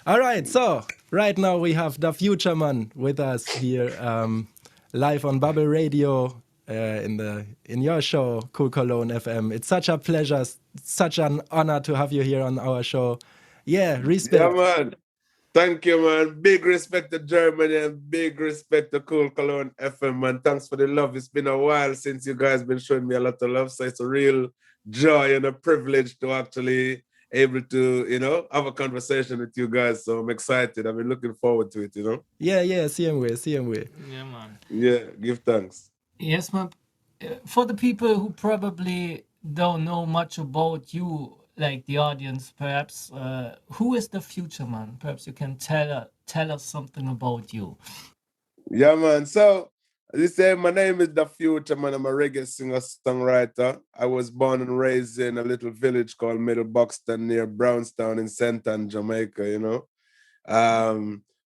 All right, so right now we have the Fuchaman with us here, live on Bubble Radio in your show, Cool Cologne FM. It's such a pleasure, such an honor to have you here on our show. Yeah, Yeah, respect. man. Thank you, man. Big respect to Germany and big respect to Cool Cologne FM, man. Thanks for the love. It's been a while since you guys been showing me a lot of love. So it's a real joy and a privilege to actually able to, have a conversation with you guys. So I'm excited. I've been looking forward to it. Yeah, same way, same way. Yeah, man. Yeah, give thanks. Yes, man. For the people who probably don't know much about you, like the audience, perhaps, who is the future man? Perhaps you can tell us something about you. Yeah, man. So, as you say, my name is The Future, man. I'm a reggae singer-songwriter. I was born and raised in a little village called Middle Buxton near Brownstown in St. Ann, Jamaica.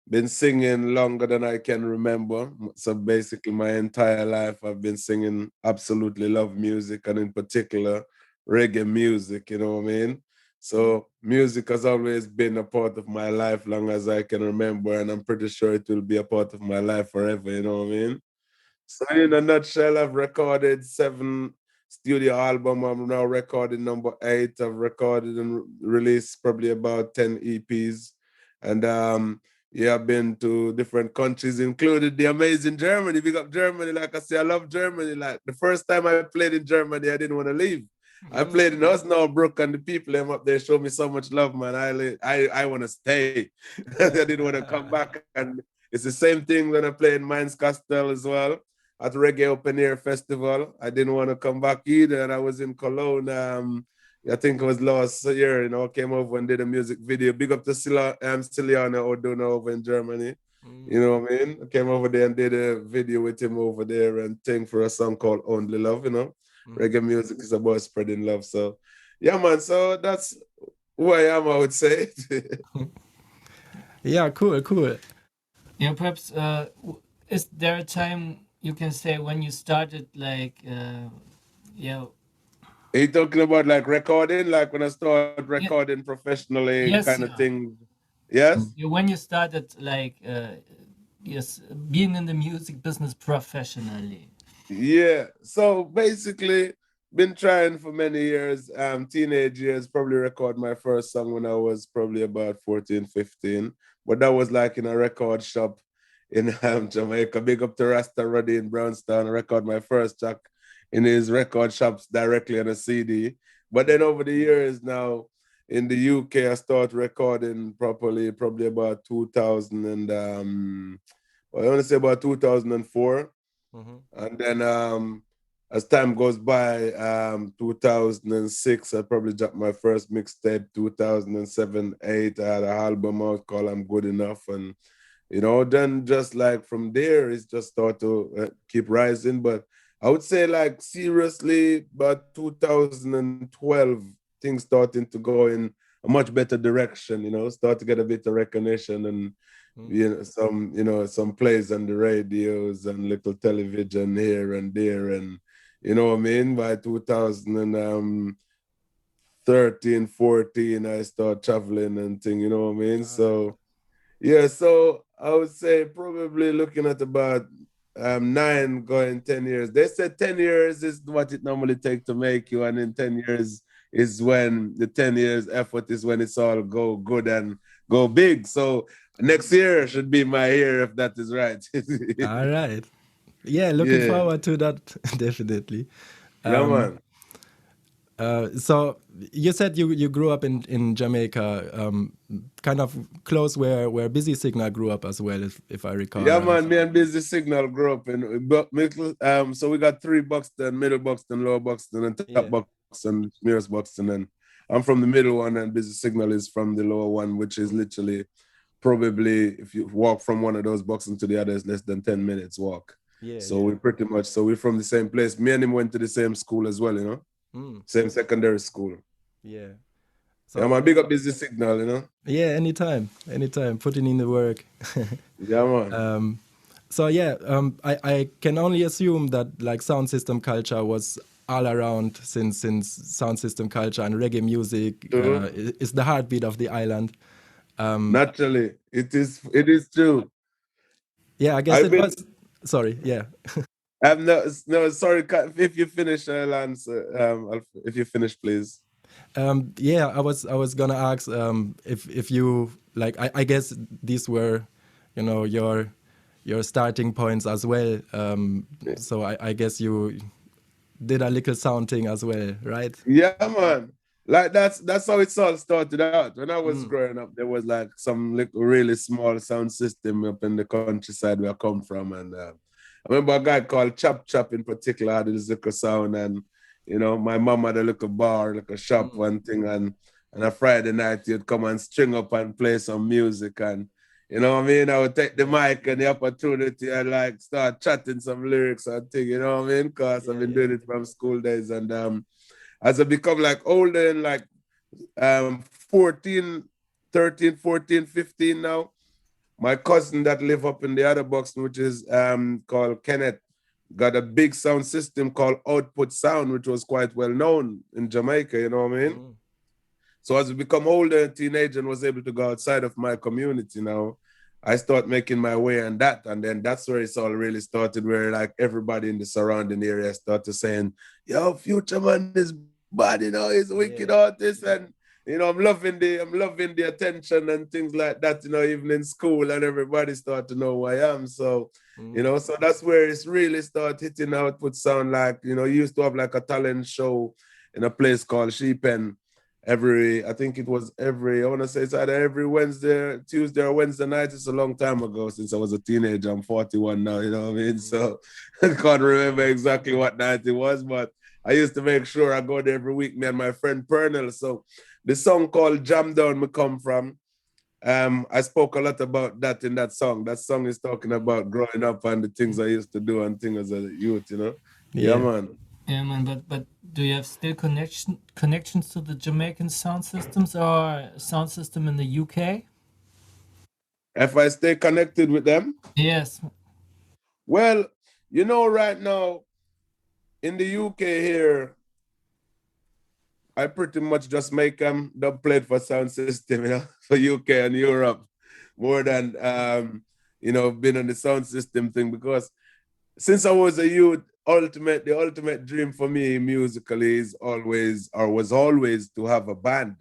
Been singing longer than I can remember. So basically my entire life I've been singing, absolutely love music, and in particular reggae music, you know what I mean? So music has always been a part of my life long as I can remember, and I'm pretty sure it will be a part of my life forever, you know what I mean? So in a nutshell, I've recorded 7 studio albums. I'm now recording number 8. I've recorded and released probably about 10 EPs. And yeah, I've been to different countries, including the amazing Germany. Big up Germany. Like I say, I love Germany. Like the first time I played in Germany, I didn't want to leave. I played in Osnabrück, and the people them up there showed me so much love, man. I want to stay. I didn't want to come back. And it's the same thing when I play in Mainz Castel as well at Reggae Open Air Festival. I didn't want to come back either, and I was in Cologne. I think it was last year, came over and did a music video. Big up to Ciliano O'Donnell over in Germany. You know what I mean? I came over there and did a video with him over there and thing for a song called Only Love. Reggae music is about spreading love. So, yeah, man. So that's who I am, I would say. Yeah, cool. Yeah, perhaps is there a time you can say when you started, like, yeah, Are you talking about like recording, like when I started recording professionally yes, kind of yeah. thing? Yes? When you started, like, yes, being in the music business professionally? Yeah. So basically, been trying for many years, teenage years, probably record my first song when I was probably about 14, 15. But that was like in a record shop in Jamaica. Big up to Rasta Ruddy in Brownstown. I record my first track in his record shops directly on a CD. But then over the years now, in the UK, I started recording properly, probably about 2000 and I want to say about 2004. And then as time goes by, 2006, I probably dropped my first mixtape. 2007, 8, I had an album out called I'm Good Enough. And, then just like from there, it's just start to keep rising. But I would say like seriously, about 2012, things starting to go in a much better direction, start to get a bit of recognition and some plays on the radios and little television here and there, and you know what I mean. By 2013, 14, I start traveling and thing, you know what I mean. So yeah, so I would say probably looking at about 9 going 10 years. They said 10 years is what it normally takes to make you, and in 10 years is when the 10 years effort is when it's all go good and go big. So next year should be my year if that is right. All right. Yeah, looking forward to that, definitely. Yeah, man. So you said you grew up in Jamaica, kind of close where Busy Signal grew up as well, if I recall. Yeah, right. man. Me and Busy Signal grew up in so we got 3 Buxton, Middle Buxton, Lower Buxton, and Top Buxton, nearest Buxton. And I'm from the middle one, and Busy Signal is from the lower one, which is literally probably if you walk from one of those Buxton to the other, it's less than 10 minutes walk. So we pretty much, we're from the same place. Me and him went to the same school as well, same secondary school. Yeah. So yeah, man, big up Busy Signal, Yeah, anytime, putting in the work. Yeah, man. So yeah, I can only assume that like sound system culture was all around since sound system culture and reggae music is the heartbeat of the island. Naturally, it is true. Yeah, I guess I've it been was. Sorry, yeah. I'm no sorry. If you finish, I'll answer. If you finish, please. Yeah, I was gonna ask if you like. I guess these were, your starting points as well. So I guess you did a little sounding as well, right? Yeah, man. Like that's how it's all started out. When I was growing up, there was like some really small sound system up in the countryside where I come from, and I remember a guy called Chop Chop in particular had this little sound, and my mom had a little bar, like a shop, one thing, and a Friday night you'd come and string up and play some music, and you know what I mean? I would take the mic and the opportunity and like start chatting some lyrics and thing, you know what I mean? Because I've been doing it from school days, and as I become like older and like 14, 13, 14, 15 now, my cousin that live up in the other box, which is called Kenneth, got a big sound system called Output Sound, which was quite well known in Jamaica, you know what I mean? So as I become older and teenager and was able to go outside of my community now, I start making my way on that. And then that's where it's all really started, where like everybody in the surrounding area started saying, yo, Fuchaman is bad, he's a wicked artist. And I'm loving the attention and things like that, even in school, and everybody start to know who I am. So, so that's where it's really start hitting Output Sound. Like, used to have like a talent show in a place called Sheepen I think it was I want to say it's either every Wednesday, Tuesday or Wednesday night. It's a long time ago since I was a teenager. I'm 41 now, you know what I mean? So I can't remember exactly what night it was, but I used to make sure I go there every week, me and my friend Pernell. So the song called Jam Down Me Come From, I spoke a lot about that in that song. That song is talking about growing up and the things I used to do and things as a youth, Yeah, man. Yeah, man, but do you have still connections to the Jamaican sound systems or sound system in the UK? If I stay connected with them, Yes. well, right now in the UK here, I pretty much just make them dub plate for sound system, for UK and Europe, more than being on the sound system thing, because since I was a youth, the ultimate dream for me musically was always to have a band.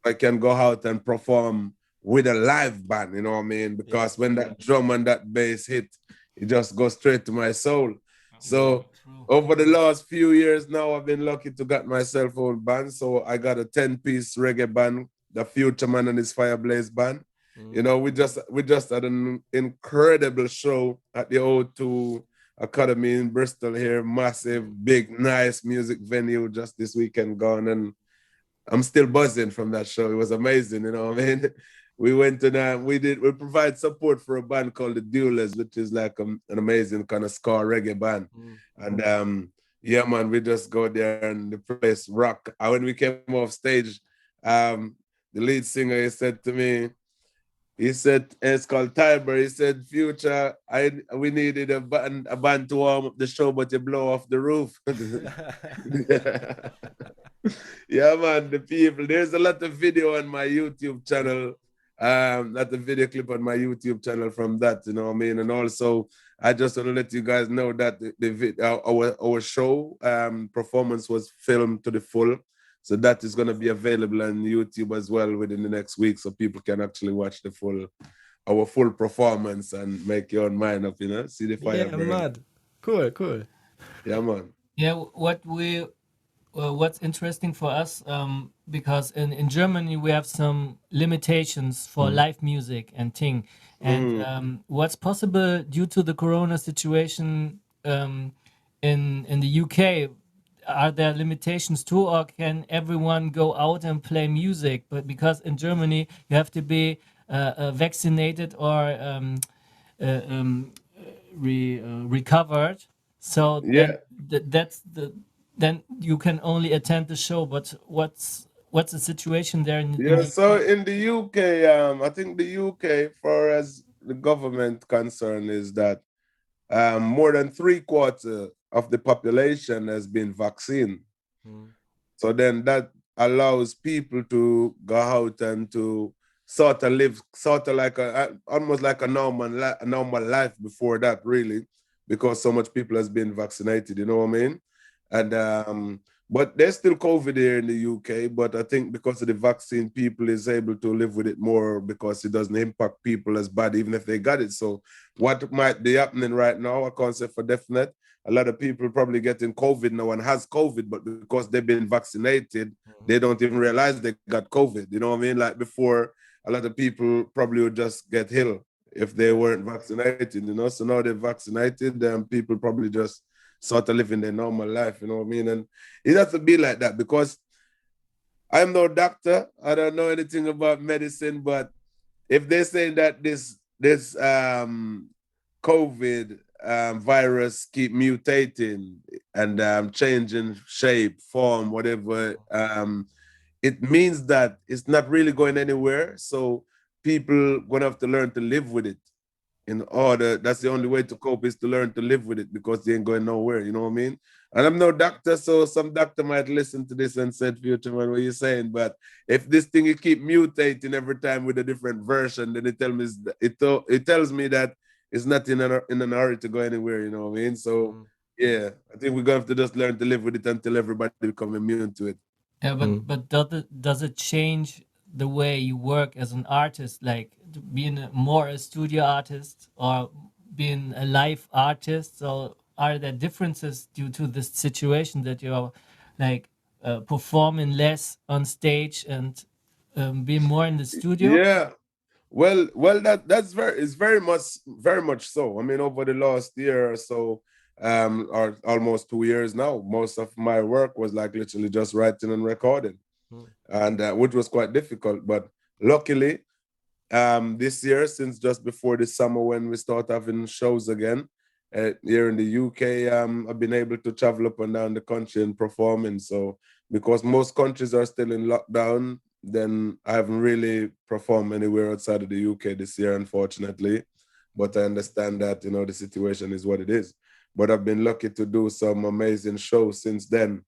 I can go out and perform with a live band, you know what I mean? Because when that drum and that bass hit, it just goes straight to my soul. So over the last few years now, I've been lucky to get myself own band. So I got a 10-piece reggae band, the Fuchaman and his Fireblaze band. We just had an incredible show at the O2 Academy in Bristol here, massive, big, nice music venue just this weekend gone, and I'm still buzzing from that show. It was amazing, you know what I mean? We went and we provide support for a band called the Duelers, which is like an amazing kind of ska reggae band. And yeah, man, we just go there and the place rock. And when we came off stage, the lead singer, he said to me, it's called Tiber. He said, Future, we needed a band to warm up the show, but you blow off the roof. Yeah, man, the people. There's a lot of video on my YouTube channel. That's a video clip on my YouTube channel from that, you know what I mean? And also, I just want to let you guys know that our show performance was filmed to the full. So that is going to be available on YouTube as well within the next week, so people can actually watch our full performance and make your own mind up, see the fire Yeah, burn. mad. Cool. Yeah, man. Yeah, what's interesting for us, because in Germany we have some limitations for live music and thing, and what's possible due to the Corona situation in the UK. Are there limitations too, or can everyone go out and play music? But because in Germany you have to be vaccinated or recovered, so Yeah. then you can only attend the show. But what's the situation there in Yeah, so UK? in the UK, I think the UK, far as the government concern, is that more than 3/4 of the population has been vaccinated. So then that allows people to go out and to sort of live sort of like almost like a normal life before that, really, because so much people has been vaccinated. You know what I mean? And but there's still COVID here in the UK. But I think because of the vaccine, people is able to live with it more because it doesn't impact people as bad, even if they got it. So what might be happening right now, I can't say for definite. A lot of people probably getting COVID now and has COVID, but because they've been vaccinated, they don't even realize they got COVID. You know what I mean? Like before, a lot of people probably would just get ill if they weren't vaccinated, you know. So now they're vaccinated, people probably just sort of living their normal life, you know what I mean? And it has to be like that because I'm no doctor. I don't know anything about medicine, but if they're saying that this COVID virus keep mutating and changing shape, form, whatever, it means that it's not really going anywhere. So people gonna have to learn to live with it. In order, that's the only way to cope is to learn to live with it because they ain't going nowhere. You know what I mean? And I'm no doctor, so some doctor might listen to this and say, Fuchaman, what you're saying. But if this thing you keep mutating every time with a different version, then it tells me that it's not in an hurry to go anywhere. You know what I mean? So yeah, I think we're gonna have to just learn to live with it until everybody become immune to it. Yeah, but does it change the way you work as an artist, like being more a studio artist or being a live artist? So are there differences due to this situation that you're like performing less on stage and being more in the studio? Yeah. Well, that's very much so. I mean, over the last year or so, or almost 2 years now, most of my work was like literally just writing and recording, and which was quite difficult. But luckily, this year, since just before the summer when we start having shows again, here in the UK, I've been able to travel up and down the country and performing. So because most countries are still in lockdown, then I haven't really performed anywhere outside of the UK this year, unfortunately. But I understand that, you know, the situation is what it is. But I've been lucky to do some amazing shows since then.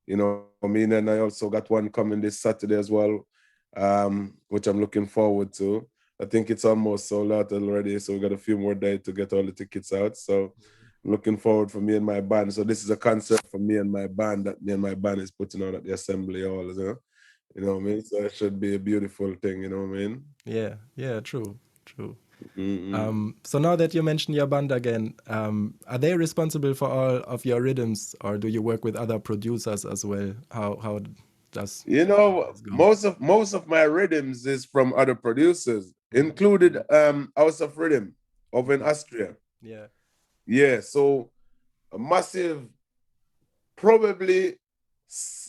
You know what I mean? And I also got one coming this Saturday as well, which I'm looking forward to. I think it's almost sold out already, so we got a few more days to get all the tickets out. So I'm looking forward for me and my band. So this is a concert for me and my band that me and my band is putting on at the Assembly Hall, you know what I mean? So it should be a beautiful thing, you know what I mean? Yeah, true. Mm-mm. So now that you mentioned your band again, are they responsible for all of your rhythms, or do you work with other producers as well? How does You know, this go? most of my rhythms is from other producers, included House of Rhythm over in Austria. Yeah. Yeah, so a massive, probably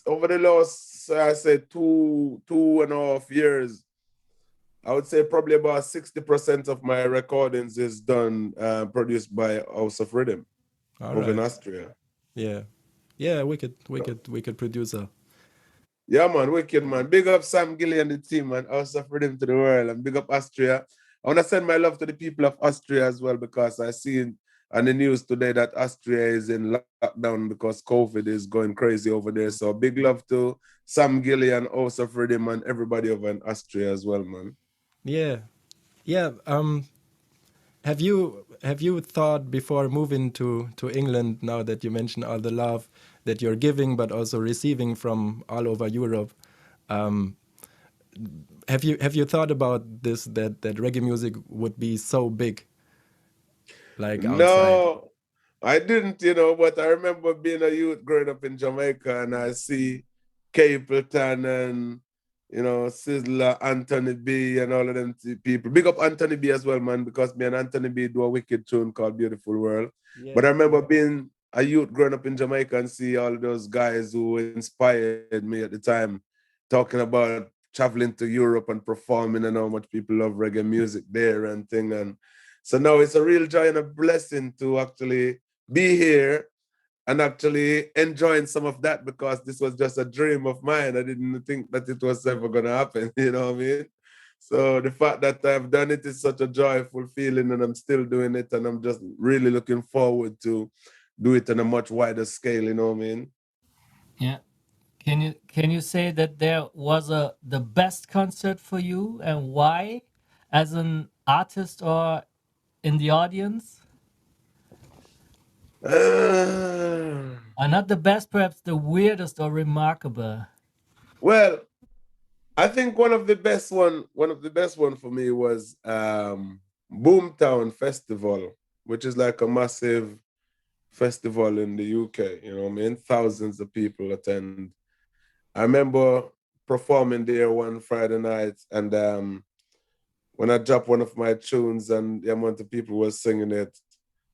over the last, I say two and a half years, I would say probably about 60% of my recordings is done, produced by House of Rhythm All over in right. Austria. Yeah. Yeah, wicked producer. Yeah, man, wicked, man. Big up Sam Gilly and the team, man. House of Rhythm to the world, and big up Austria. I want to send my love to the people of Austria as well, because I see on the news today that Austria is in lockdown because COVID is going crazy over there. So big love to Sam Gilly and House of Rhythm and everybody over in Austria as well, man. Yeah. Yeah. Have you thought before moving to England, now that you mentioned all the love that you're giving but also receiving from all over Europe? Um, have you thought about this, that reggae music would be so big, like outside? No, I didn't, but I remember being a youth growing up in Jamaica, and I see Capleton and, Sizzler, Anthony B, and all of them people. Big up Anthony B as well, man, because me and Anthony B do a wicked tune called Beautiful World. But I Yeah. remember being a youth growing up in Jamaica and see all of those guys who inspired me at the time talking about traveling to Europe and performing and how much people love reggae music there and thing. And so now it's a real joy and a blessing to actually be here and actually enjoying some of that, because this was just a dream of mine. I didn't think that it was ever going to happen, you know what I mean? So the fact that I've done it is such a joyful feeling, and I'm still doing it, and I'm just really looking forward to do it on a much wider scale, you know what I mean? Yeah. Can you say that there was the best concert for you and why, as an artist or in the audience? Or not the best, perhaps the weirdest or remarkable. Well, I think one of the best one for me was Boomtown Festival, which is like a massive festival in the UK. You know what I mean? Thousands of people attend. I remember performing there one Friday night, and when I dropped one of my tunes and the amount of people were singing it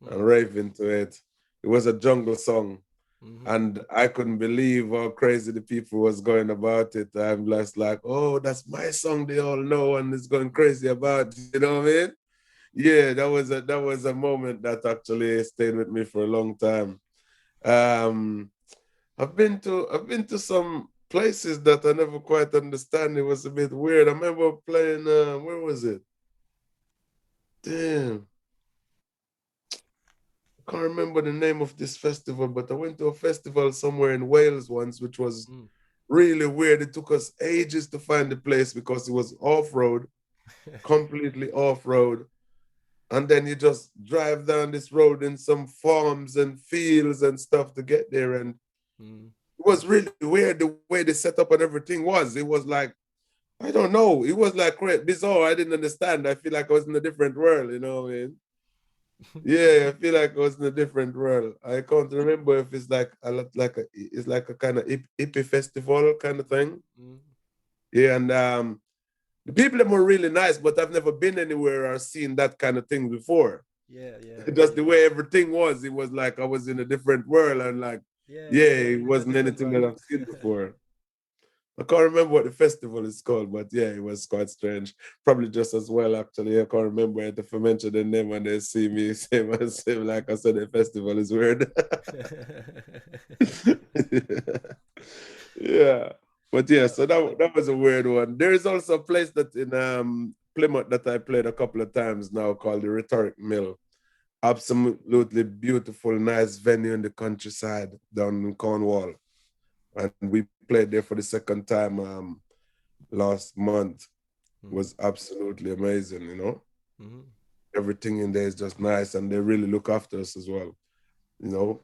and raving to it, it was a jungle song. And I couldn't believe how crazy the people was going about it. I'm just like, oh, that's my song they all know and it's going crazy about it, you know what I mean? Yeah, that was a moment that actually stayed with me for a long time. I've been to some places that I never quite understand. It was a bit weird. I remember playing where was it? Damn. I can't remember the name of this festival, but I went to a festival somewhere in Wales once, which was really weird. It took us ages to find the place because it was off-road, completely off-road. And then you just drive down this road in some farms and fields and stuff to get there. And it was really weird the way the setup and everything was. It was like, I don't know. It was like bizarre. I didn't understand. I feel like I was in a different world, you know what I mean? Yeah, I feel like I was in a different world. I can't remember if it's like a lot it's like a kind of hippie festival kind of thing. Yeah, and the people that were really nice, but I've never been anywhere or seen that kind of thing before. Yeah. Just the way everything was, it was like I was in a different world, and like it wasn't anything that I've seen before. I can't remember what the festival is called, but yeah, it was quite strange. Probably just as well, actually. I can't remember it. If I mention the name when they see me, same like I said, the festival is weird. Yeah. But yeah, so that was a weird one. There is also a place that in Plymouth that I played a couple of times now called the Rhetoric Mill. Absolutely beautiful, nice venue in the countryside down in Cornwall. And we played there for the second time last month. Was absolutely amazing, you know. Everything in there is just nice, and they really look after us as well, you know.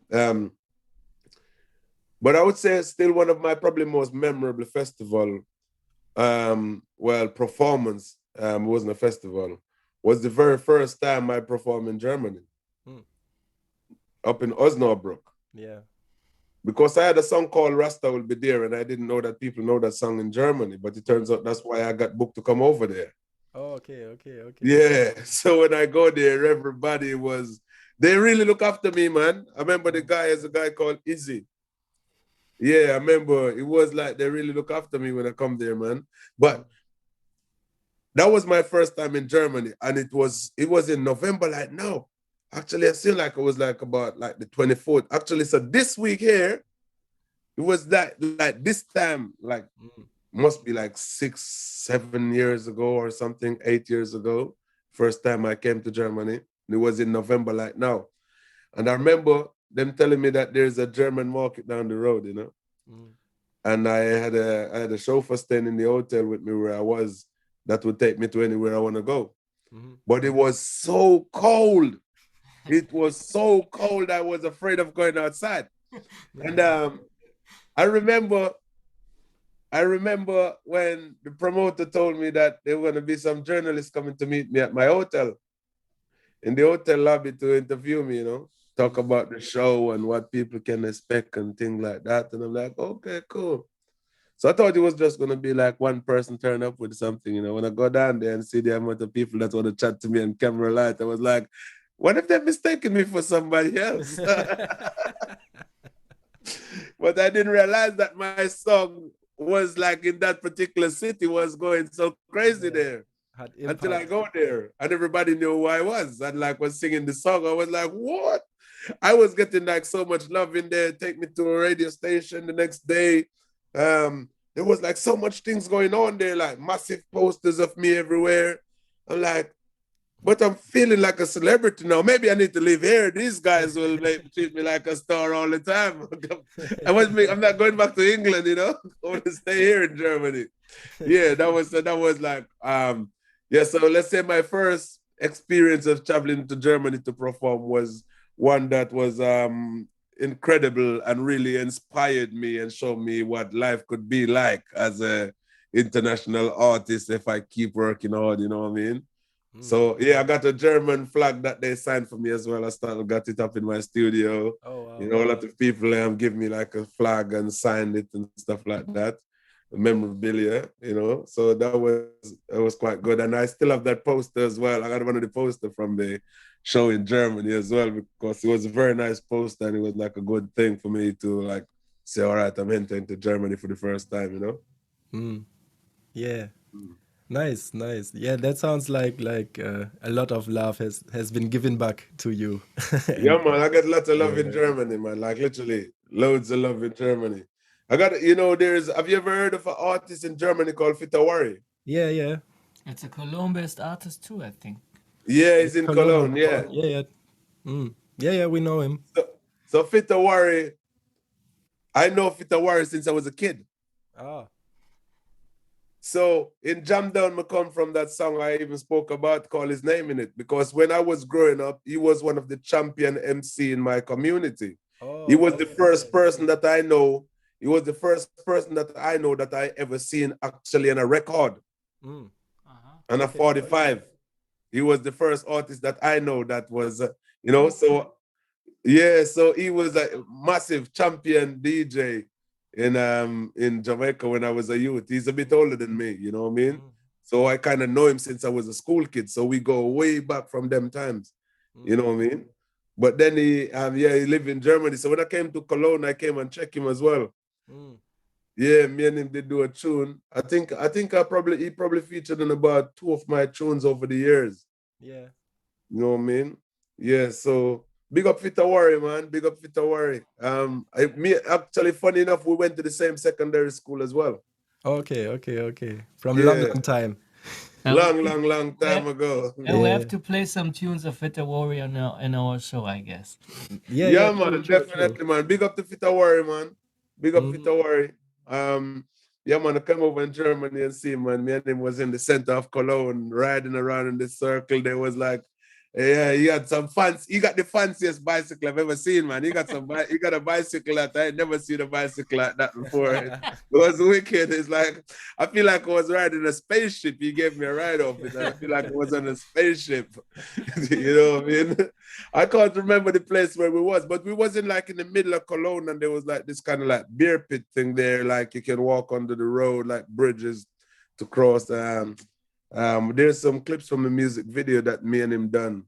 But I would say still one of my probably most memorable festival, performance, wasn't a festival, was the very first time I performed in Germany, up in Osnabrück. Yeah. Because I had a song called Rasta Will Be There, and I didn't know that people know that song in Germany, but it turns out that's why I got booked to come over there. Oh, okay. Yeah, so when I go there, they really look after me, man. I remember the guy is a guy called Izzy. Yeah, I remember it was like they really look after me when I come there, man. But that was my first time in Germany, and it was in November, like now. Actually, I feel like it was like about like the 24th. Actually, so this week here, it was like this time, like must be like 6-7 years ago or something, 8 years ago. First time I came to Germany. It was in November, like now. And I remember them telling me that there's a German market down the road, you know. And I had a chauffeur staying in the hotel with me where I was that would take me to anywhere I want to go. But it was so cold. It was so cold, I was afraid of going outside. And I remember when the promoter told me that there were going to be some journalists coming to meet me at my hotel, in the hotel lobby to interview me, you know, talk about the show and what people can expect and things like that. And I'm like, okay, cool. So I thought it was just going to be like one person turn up with something, you know. When I go down there and see the amount of people that want to chat to me on camera light, I was like, what if they're mistaking me for somebody else? But I didn't realize that my song was like in that particular city was going so crazy there. Until I go there and everybody knew who I was and like was singing the song. I was like, what? I was getting like so much love in there. Take me to a radio station the next day. There was like so much things going on there, like massive posters of me everywhere. I'm like, but I'm feeling like a celebrity now. Maybe I need to live here. These guys will treat me like a star all the time. I'm not going back to England, you know. I want to stay here in Germany. Yeah, that was like yeah. So let's say my first experience of traveling to Germany to perform was one that was incredible and really inspired me and showed me what life could be like as a international artist if I keep working hard. You know what I mean? So yeah, I got a German flag that they signed for me as well. I started got it up in my studio. Oh, wow. You know, a lot of people give me like a flag and signed it and stuff like that. Memorabilia, you know. So that was quite good. And I still have that poster as well. I got one of the poster from the show in Germany as well, because it was a very nice poster and it was like a good thing for me to like say, all right, I'm entering to Germany for the first time, you know. Yeah. Nice, nice. Yeah, that sounds like a lot of love has been given back to you. Yeah, man, I got lots of love in Germany, man. Like literally, loads of love in Germany. I got, you know, have you ever heard of an artist in Germany called Fitawari? Yeah, yeah. It's a Cologne-based artist too, I think. Yeah, he's in Cologne, yeah. Yeah, yeah. Yeah, we know him. So Fitawari, I know Fitawari since I was a kid. Ah. So in Jam Down, I come from that song I even spoke about, call his name in it, because when I was growing up, he was one of the champion MC in my community. He was the first person that I know. He was the first person that I know that I ever seen actually on a record, on a 45. He was the first artist that I know that was, you know, so yeah, so he was a massive champion DJ in Jamaica when I was a youth. He's a bit older than me, you know what I mean? So I kind of know him since I was a school kid. So we go way back from them times, you know what I mean? But then he lived in Germany. So when I came to Cologne, I came and check him as well. Yeah, me and him did do a tune. I think he probably featured in about 2 of my tunes over the years. Yeah. You know what I mean? Yeah, so big up Fitawari, man. Big up Fitawari. Actually, funny enough, we went to the same secondary school as well. Okay. From long time. Long time ago. And we have to play some tunes of Fitawari in our show, I guess. Yeah, man, definitely, man. Big up to Fitawari, man. Big up Fitawari. Yeah, man, I come over in Germany and see, man. Me and him was in the center of Cologne, riding around in the circle. There was like, yeah, he had some fancy. He got the fanciest bicycle I've ever seen, man. He got a bicycle that I had never seen a bicycle like that before. It was wicked. It's like I feel like I was riding a spaceship. He gave me a ride off it. I feel like I was on a spaceship. You know what I mean? I can't remember the place where we was, but we wasn't like in the middle of Cologne, and there was like this kind of like beer pit thing there. Like you can walk under the road, like bridges to cross. There's some clips from the music video that me and him done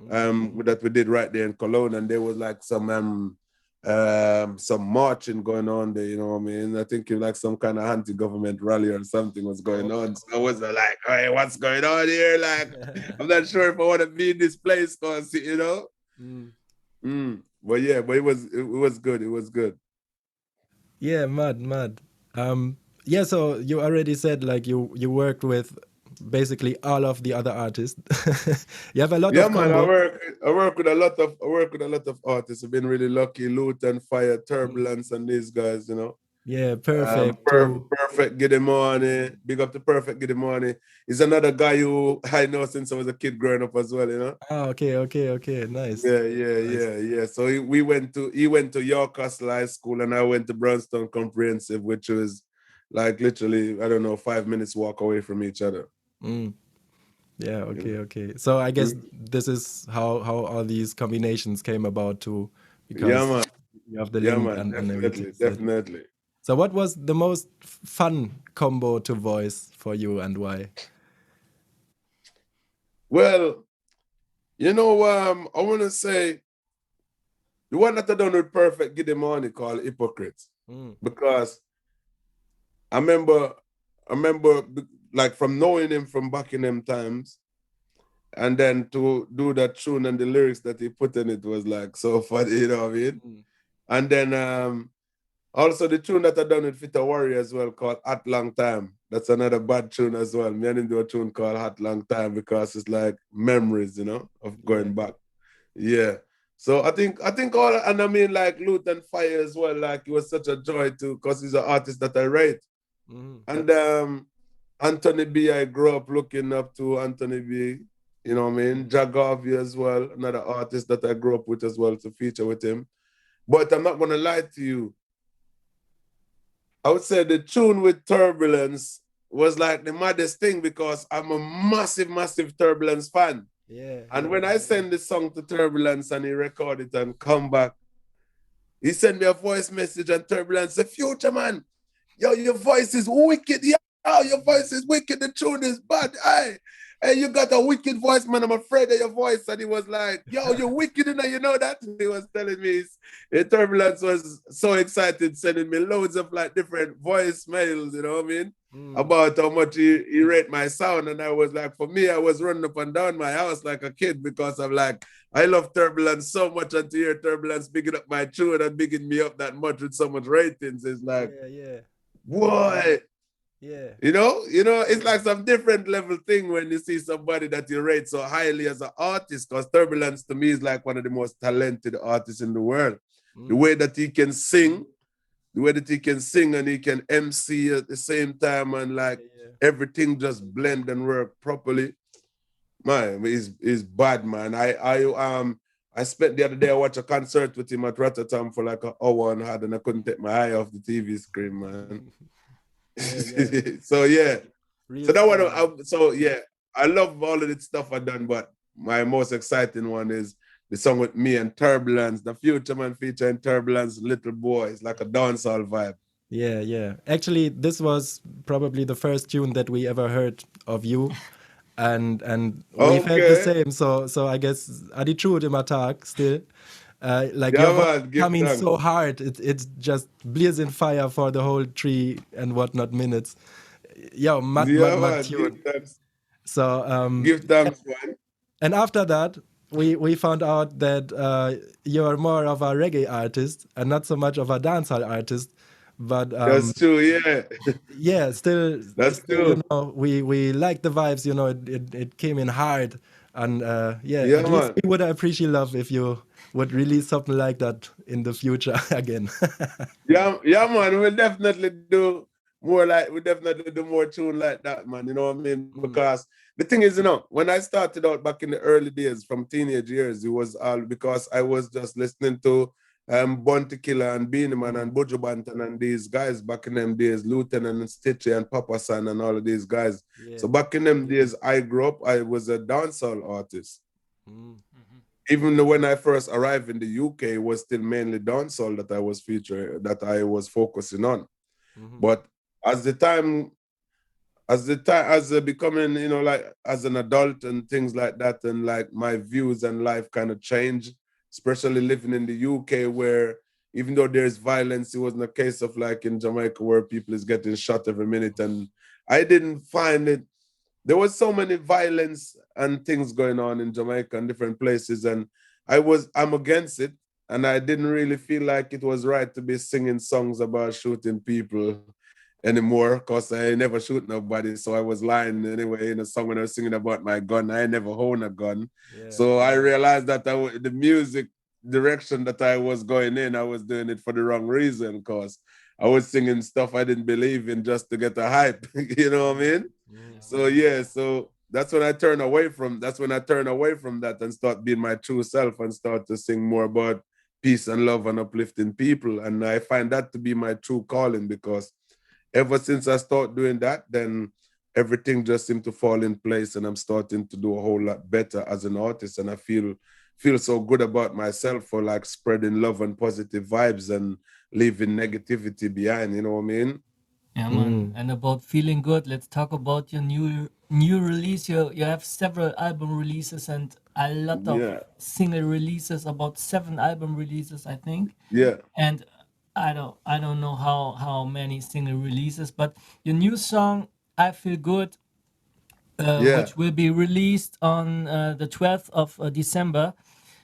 that we did right there in Cologne, and there was like some marching going on there, you know what I mean? I think like some kind of anti-government rally or something was going on. So I was like, hey, what's going on here? Like, I'm not sure if I want to be in this place, cause you know. But yeah, but it was good. It was good. Yeah, mad. Yeah, so you already said like you worked with basically all of the other artists. You have a lot of man, I work with a lot of artists. I've been really lucky. Luton, Fire, Turbulence, and these guys, you know. Yeah, Perfect. Perfect Giddy Money. Big up to Perfect Giddy Money. He's another guy who I know since I was a kid growing up as well, you know. Oh, okay. Nice. Yeah. So he went to York Castle High School and I went to Brownstone Comprehensive, which was like literally, I don't know, 5 minutes walk away from each other. Yeah, okay. So I guess this is how all these combinations came about too, because you have the link and everything. Definitely. So what was the most fun combo to voice for you and why? Well, you know, I want to say the one that I done with Perfect Giddy Money called Hypocrites, because I remember like from knowing him from back in them times, and then to do that tune and the lyrics that he put in it was like so funny, you know what I mean? And then also the tune that I done with Fitawari as well called At Long Time. That's another bad tune as well. Me and him do a tune called Hot Long Time because it's like memories, of going back. Yeah. So I think all, and I mean like Loot and Fire as well, like it was such a joy to, because he's an artist that I rate. And Anthony B, I grew up looking up to Anthony B, you know what I mean? Jagavi as well, another artist that I grew up with as well, to feature with him. But I'm not gonna lie to you. I would say the tune with Turbulence was like the maddest thing because I'm a massive, massive Turbulence fan. And when I send the song to Turbulence and he record it and come back, he sent me a voice message and Turbulence said, Fuchaman, yo, your voice is wicked. Yo, your voice is wicked. The tune is bad. Hey, you got a wicked voice, man. I'm afraid of your voice. And he was like, yo, you're wicked, you know that? He was telling me, Turbulence was so excited, sending me loads of like different voicemails, you know what I mean? About how much he rate my sound. And I was like, for me, I was running up and down my house like a kid because I'm like, I love Turbulence so much, and to hear Turbulence bigging up my tune and bigging me up that much with so much ratings is like, boy. You know, it's like some different level thing when you see somebody that you rate so highly as an artist, because Turbulence to me is like one of the most talented artists in the world. The way that he can sing, and he can MC at the same time, and like everything just blend and work properly. Man, he's bad, man. I spent the other day, I watched a concert with him at Rotterdam for like an hour and a half, and I couldn't take my eye off the TV screen, man. So that one, I love all of the stuff I've done, but my most exciting one is the song with me and Turbulence, the Fuchaman featuring Turbulence, Little Boy. It's like a dancehall vibe. Yeah. Actually, this was probably the first tune that we ever heard of you. And we felt the same. So I guess Adi Trud im Attack still. Like your voice coming so hard, it's just blazing fire for the whole 3 and whatnot minutes. Yeah, mad tune. So give thanks, man. And after that, we found out that you're more of a reggae artist and not so much of a dancehall artist. But that's true, yeah. Yeah, still that's true. You know, we like the vibes. You know, it came in hard, and at least we would appreciate love if you would release something like that in the future again. yeah, man. We'll definitely do more tune like that, man. You know what I mean? Because the thing is, when I started out back in the early days, from teenage years, it was all because I was just listening to Bounty Killer and Beanie Man and Buju Banton and these guys back in them days, Lieutenant and Stitchy and Papa San and all of these guys. So back in them days, I grew up, I was a dancehall artist. Even though when I first arrived in the UK, it was still mainly dancehall that I was featuring, that I was focusing on. But as becoming, like as an adult and things like that, and like my views and life kind of changed, especially living in the UK, where even though there's violence, it wasn't a case of like in Jamaica where people is getting shot every minute. And I didn't find it, there was so many violence and things going on in Jamaica and different places. And I'm against it. And I didn't really feel like it was right to be singing songs about shooting people anymore, because I never shoot nobody. So I was lying anyway in a song when I was singing about my gun. I never own a gun. So I realized that the music direction that I was going in, I was doing it for the wrong reason, because I was singing stuff I didn't believe in just to get a hype. You know what I mean? So that's when I turned away from that and start being my true self and start to sing more about peace and love and uplifting people. And I find that to be my true calling, because ever since I started doing that, then everything just seemed to fall in place, and I'm starting to do a whole lot better as an artist. And I feel so good about myself for like spreading love and positive vibes and leaving negativity behind, you know what I mean? Yeah, man. And about feeling good, let's talk about your new release. You have several album releases and a lot of single releases, about 7 album releases, I think. Yeah. And I don't know how many single releases, but your new song "I Feel Good," which will be released on the 12th of December.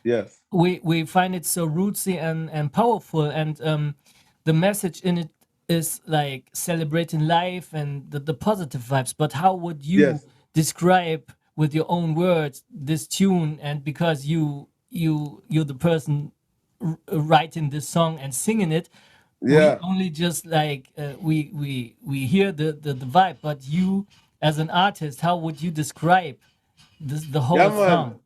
Yes. We find it so rootsy and powerful, and the message in it is like celebrating life and the positive vibes, but how would you Yes. describe with your own words this tune? And because you're the person writing this song and singing it, we Yeah. only just like we hear the vibe, but you as an artist, how would you describe the Yeah, whole man. song?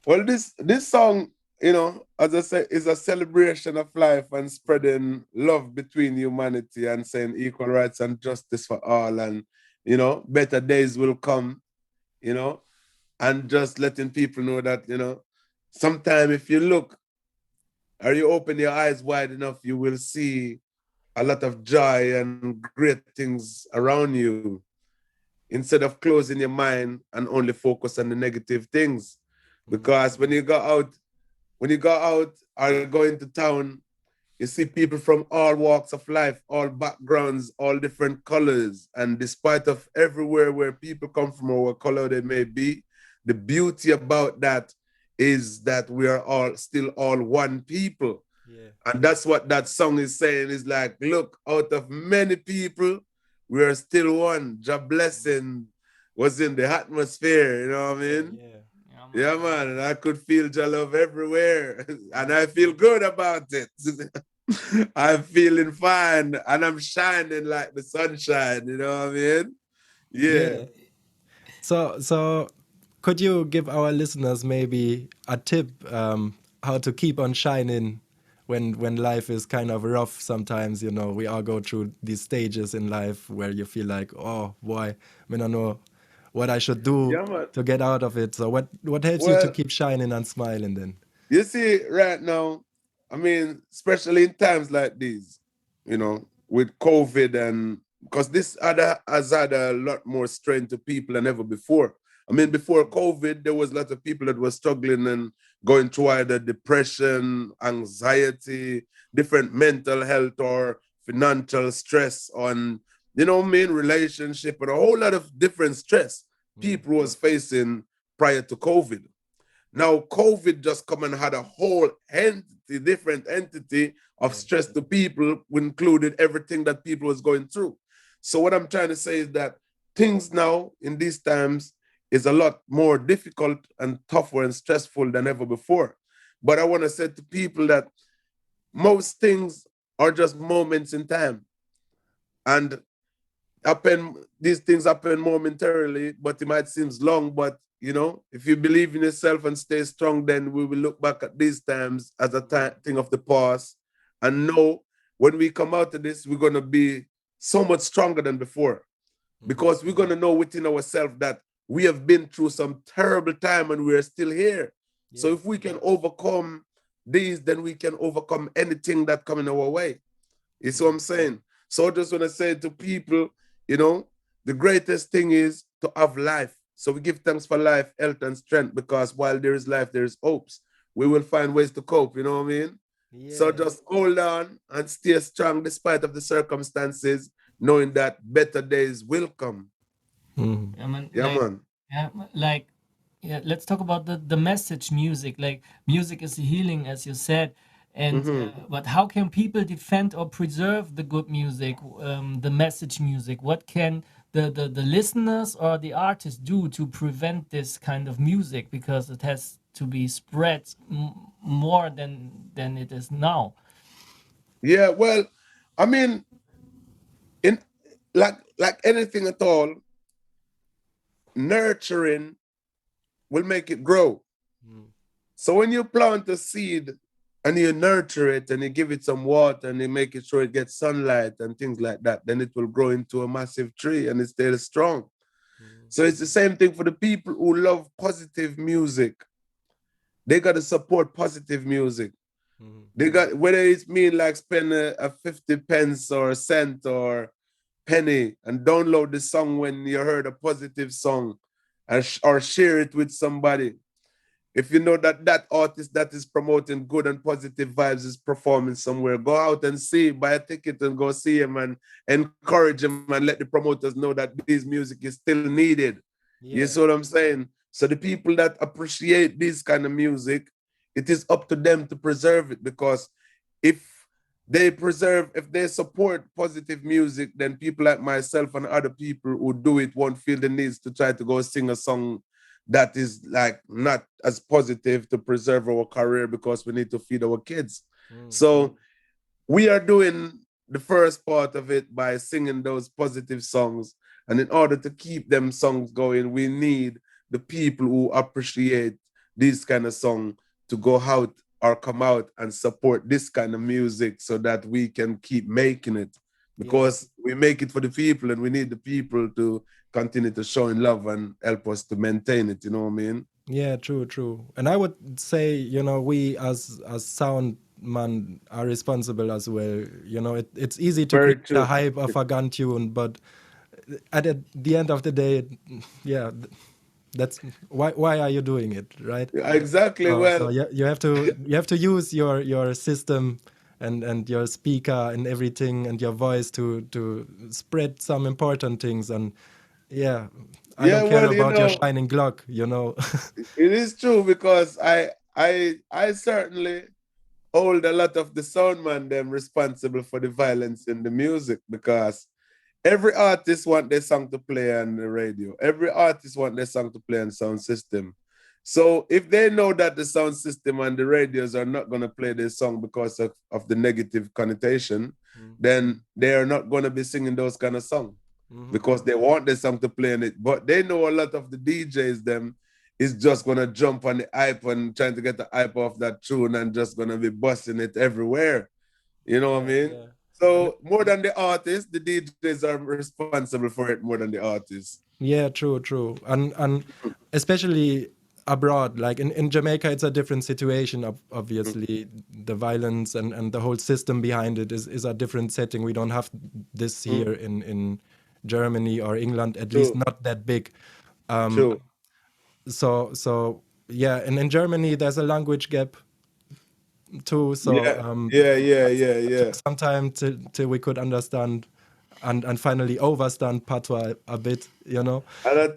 Well, this song, as I say, is a celebration of life and spreading love between humanity and saying equal rights and justice for all, and better days will come, you know, and just letting people know that sometime if you look or you open your eyes wide enough, you will see a lot of joy and great things around you instead of closing your mind and only focus on the negative things. Because when you go out or go into town, you see people from all walks of life, all backgrounds, all different colors. And despite of everywhere where people come from or what color they may be, the beauty about that is that we are all still all one people. Yeah. And that's what that song is saying, is like, look, out of many people, we are still one. Jah blessing was in the atmosphere, you know what I Yeah. mean? Yeah. Yeah, Yeah, man. man. And I could feel Jah love everywhere. And I feel Beautiful. good about it. I'm feeling fine and I'm shining like the sunshine, you know what I mean? Yeah. Yeah. So could you give our listeners maybe a tip how to keep on shining when life is kind of rough sometimes, we all go through these stages in life where you feel like, oh boy, I don't know what I should do Yeah, man. to get out of it. So what helps you to Well, keep shining and smiling then? you see, right now, I mean, especially in times like these, with COVID, and because this other has had a lot more strain to people than ever before. I mean, before COVID, there was a lot of people that were struggling and going through either depression, anxiety, different mental health or financial stress on, main relationship, and a whole lot of different stress Mm. people was facing prior to COVID. Now, COVID just come and had a whole entity, different entity of Yeah. stress to people, included everything that people was going through. So what I'm trying to say is that things now in these times is a lot more difficult and tougher and stressful than ever before. But I want to say to people that most things are just moments in time. And these things happen momentarily, but it might seem long. But if you believe in yourself and stay strong, then we will look back at these times as a thing of the past and know when we come out of this, we're going to be so much stronger than before, Mm-hmm. because we're going to know within ourselves that we have been through some terrible time and we're still here. So Yeah. if we can overcome these, then we can overcome anything that coming our way. You see what Mm. I'm saying? So I just want to say to people, the greatest thing is to have life. So we give thanks for life, health, and strength, because while there is life, there is hopes. We will find ways to cope, you know what I mean? So Yeah. just hold on and stay strong despite of the circumstances, knowing that better days will come. Mm. I mean, Yeah, man. like, yeah, let's talk about the message music. Like, music is healing, as you said, and Mm-hmm. but how can people defend or preserve the good music, the message music? What can the listeners or the artists do to prevent this kind of music, because it has to be spread more than it is now? Yeah, well, I mean, in like anything at all, nurturing will make it grow. Mm. So when you plant a seed and you nurture it and you give it some water and you make it sure it gets sunlight and things like that, then it will grow into a massive tree and it stays strong. Mm. So it's the same thing for the people who love positive music. They got to support positive music. Mm. They got, whether it's mean like spend a 50 pence or a cent or penny and download the song when you heard a positive song, and or share it with somebody. If you know that that artist that is promoting good and positive vibes is performing somewhere, go out and see, buy a ticket and go see him and encourage him and let the promoters know that this music is still needed. You Yeah. see what I'm saying? So the people that appreciate this kind of music, it is up to them to preserve it, because if they preserve, if they support positive music, then people like myself and other people who do it won't feel the needs to try to go sing a song that is like not as positive to preserve our career because we need to feed our kids. So we are doing the first part of it by singing those positive songs. And in order to keep them songs going, we need the people who appreciate this kind of song to go out or come out and support this kind of music so that we can keep making it. Because we make it for the people and we need the people to continue to show in love and help us to maintain it, you know what I mean? Yeah, true. And I would say, you know, we as sound man are responsible as well. You know, it's easy to Very create the true. hype of a gun tune, but at the end of the day, yeah, that's why are you doing it, right? Exactly. So Well, you have to use your system and your speaker and everything and your voice to spread some important things. And yeah, I yeah, don't care well, you about your know, shining Glock, you know. it is true because I certainly hold a lot of the sound man them responsible for the violence in the music because every artist want their song to play on the radio. Every artist want their song to play on sound system. So if they know that the sound system and the radios are not going to play their song because of the negative connotation, then they are not going to be singing those kind of songs because they want the song to play in it. But they know a lot of the DJs them is just gonna jump on the hype and trying to get the hype off that tune and just gonna be busting it everywhere. You know what I mean? Yeah. So more than the artists, the DJs are responsible for it more than the artists. Yeah, true. And especially abroad, like in Jamaica, it's a different situation. Obviously, the violence and the whole system behind it is a different setting. We don't have this here in Germany or England, at least True, not that big. true. So yeah, and in Germany, there's a language gap too. So it Yeah. took some time till we could understand and finally overstand patois a bit, you know. And I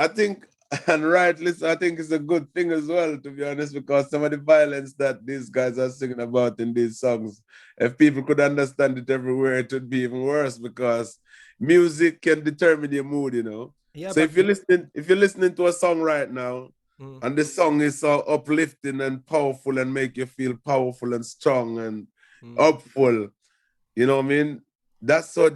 think, and rightly, so I think it's a good thing as well, to be honest, because some of the violence that these guys are singing about in these songs, if people could understand it everywhere, it would be even worse because music can determine your mood, you know. Yeah, So but if you're listening to a song right now, mm, and the song is so uplifting and powerful and make you feel powerful and strong and hopeful, you know what I mean? That's the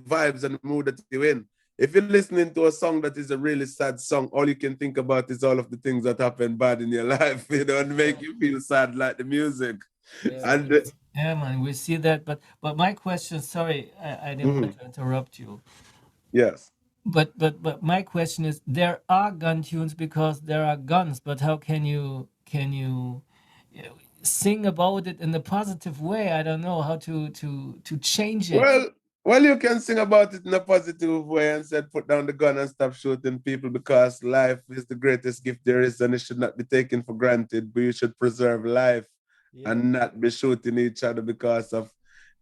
vibes and the mood that you're in. If you're listening to a song that is a really sad song, all you can think about is all of the things that happened bad in your life, you know, and make you feel sad like the music. yeah, And Yeah, man, we see that. But my question, sorry, I didn't want to interrupt you. yes. But my question is, there are gun tunes because there are guns, but how can you know, sing about it in a positive way? I don't know how to change it. Well, well, you can sing about it in a positive way and said, put down the gun and stop shooting people because life is the greatest gift there is and it should not be taken for granted. But you should preserve life yeah, and not be shooting each other because of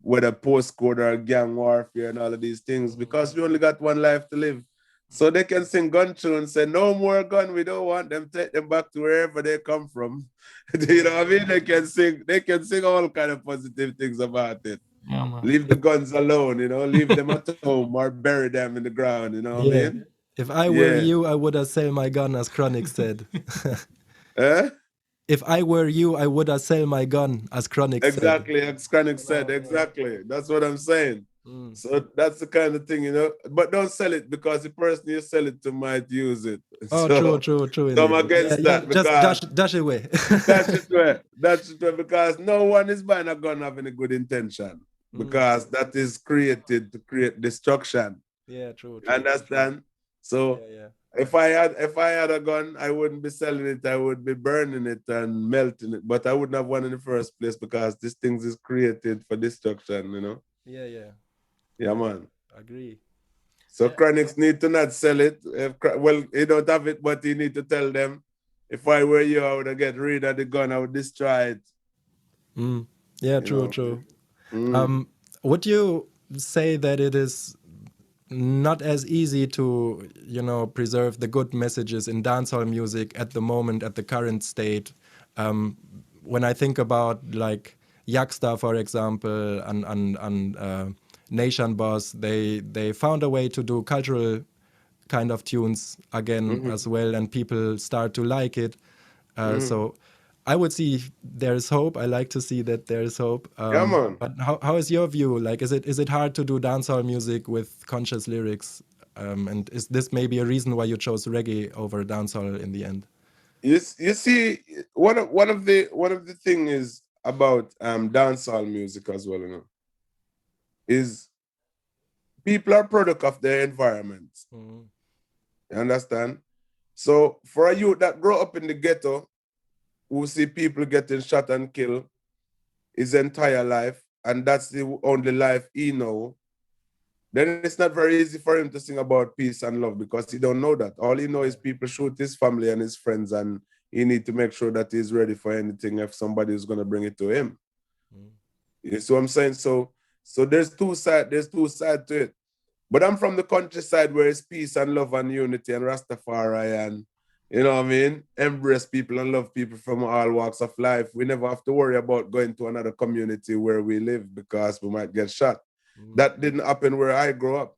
whether postcode or gang warfare and all of these things because we only got one life to live. So they can sing gun tunes, say no more gun, we don't want them, take them back to wherever they come from. You know what I mean? They can sing all kind of positive things about it. Yeah, man. Leave the guns alone, you know, leave them at home or bury them in the ground, you know what I yeah. mean? If I were Yeah. you, I would have sell my gun, as Chronic said. Eh? If I were you, I would have sell my gun, as Chronic said. Exactly, as Chronic You said, know, exactly. That's what I'm saying. mm. So that's the kind of thing, you know. But don't sell it because the person you sell it to might use it. Oh, So, true so I'm indeed. Yeah, against yeah. that Just because dash away. that should be because no one is buying a gun having a good intention because that is created to create destruction. Yeah, true. Understand? So Yeah. if I had a gun, I wouldn't be selling it. I would be burning it and melting it. But I wouldn't have one in the first place because this thing is created for destruction, you know? Yeah. Yeah, man. Agree. So Yeah. chronics need to not sell it. Well, you don't have it, but you need to tell them. If I were you, I would get rid of the gun. I would destroy it. Yeah, You true. know. Would you say that it is not as easy to, you know, preserve the good messages in dancehall music at the moment, at the current state? When I think about like Yaksta, for example, and Nation Boss, they found a way to do cultural kind of tunes again as well, and people start to like it. So I would see there is hope. I like to see that there is hope. Yeah, man. But how is your view? Like, is it hard to do dancehall music with conscious lyrics? And is this maybe a reason why you chose reggae over dancehall in the end? You see, one of the thing is about dancehall music as well, you know, is people are product of their environment. Mm. You understand? So for a youth that grow up in the ghetto, who see people getting shot and killed his entire life, and that's the only life he know, then it's not very easy for him to sing about peace and love because he don't know that. All he know is people shoot his family and his friends, and he need to make sure that he's ready for anything if somebody is going to bring it to him. You see what I'm saying? So there's two sides to it. But I'm from the countryside where it's peace and love and unity and Rastafari and, you know what I mean, embrace people and love people from all walks of life. We never have to worry about going to another community where we live because we might get shot. That didn't happen where I grew up.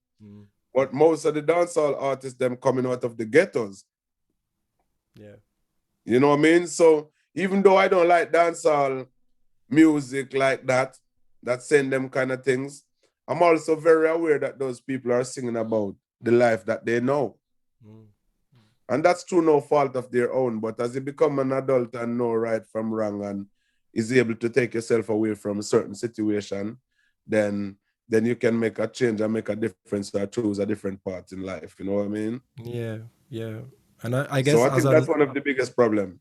But most of the dancehall artists, them coming out of the ghettos. Yeah. You know what I mean? So even though I don't like dancehall music like that send them kind of things, I'm also very aware that those people are singing about the life that they know. And that's through no fault of their own. But as you become an adult and know right from wrong and is able to take yourself away from a certain situation, then you can make a change and make a difference or choose a different path in life. You know what I mean? Yeah, yeah. And I guess So I think that's one of the biggest problems.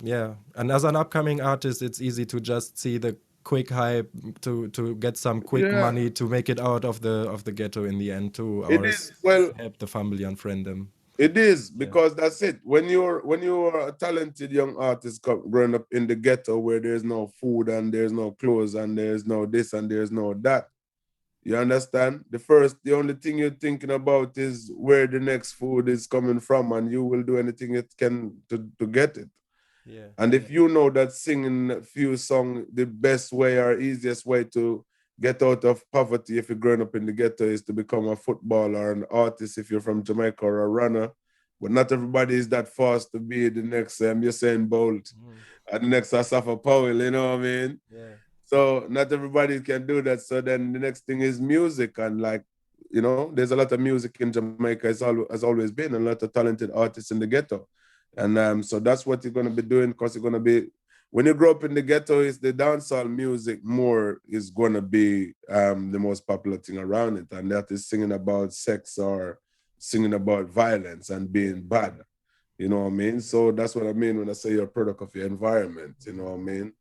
Yeah, and as an upcoming artist, it's easy to just see the quick hype to get some quick money to make it out of the ghetto in the end too, It or is, well, help the family and friend them. it is, because that's it. When you're a talented young artist growing up in the ghetto where there's no food and there's no clothes and there's no this and there's no that, you understand? The only thing you're thinking about is where the next food is coming from, and you will do anything it can to get it. Yeah. And if you know that singing a few songs, the best way or easiest way to get out of poverty if you're growing up in the ghetto is to become a footballer or an artist if you're from Jamaica, or a runner. But not everybody is that fast to be the next Usain Bolt and the next Asafa Powell, you know what I mean? Yeah. So not everybody can do that. So then the next thing is music. And like, you know, there's a lot of music in Jamaica. Has always been a lot of talented artists in the ghetto. And so that's what you're going to be doing, because you're going to be, when you grow up in the ghetto, is the dancehall music more is going to be the most popular thing around it. And that is singing about sex or singing about violence and being bad. You know what I mean? So that's what I mean when I say you're a product of your environment, you know what I mean?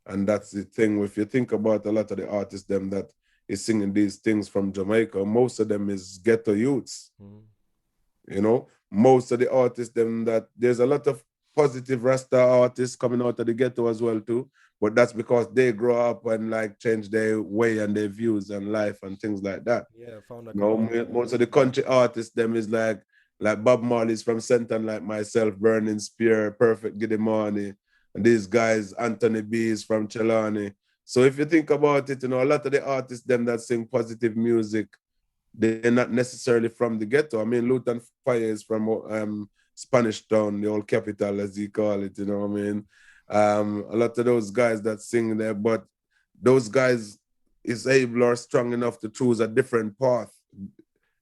And that's the thing. If you think about a lot of the artists, them that is singing these things from Jamaica, most of them is ghetto youths. You know, most of the artists, them that there's a lot of positive Rasta artists coming out of the ghetto as well too. But that's because they grow up and like change their way and their views and life and things like that. Yeah, found a Most of the country artists, them is like Bob Marley's from Senton, like myself, Burning Spear, Perfect Giddy Money, and these guys, Anthony B is from Chelani. So if you think about it, you know, a lot of the artists, them that sing positive music, they're not necessarily from the ghetto. I mean, Lutan Fire is from Spanish Town, the old capital, as you call it, you know what I mean? A lot of those guys that sing there, but those guys is able or strong enough to choose a different path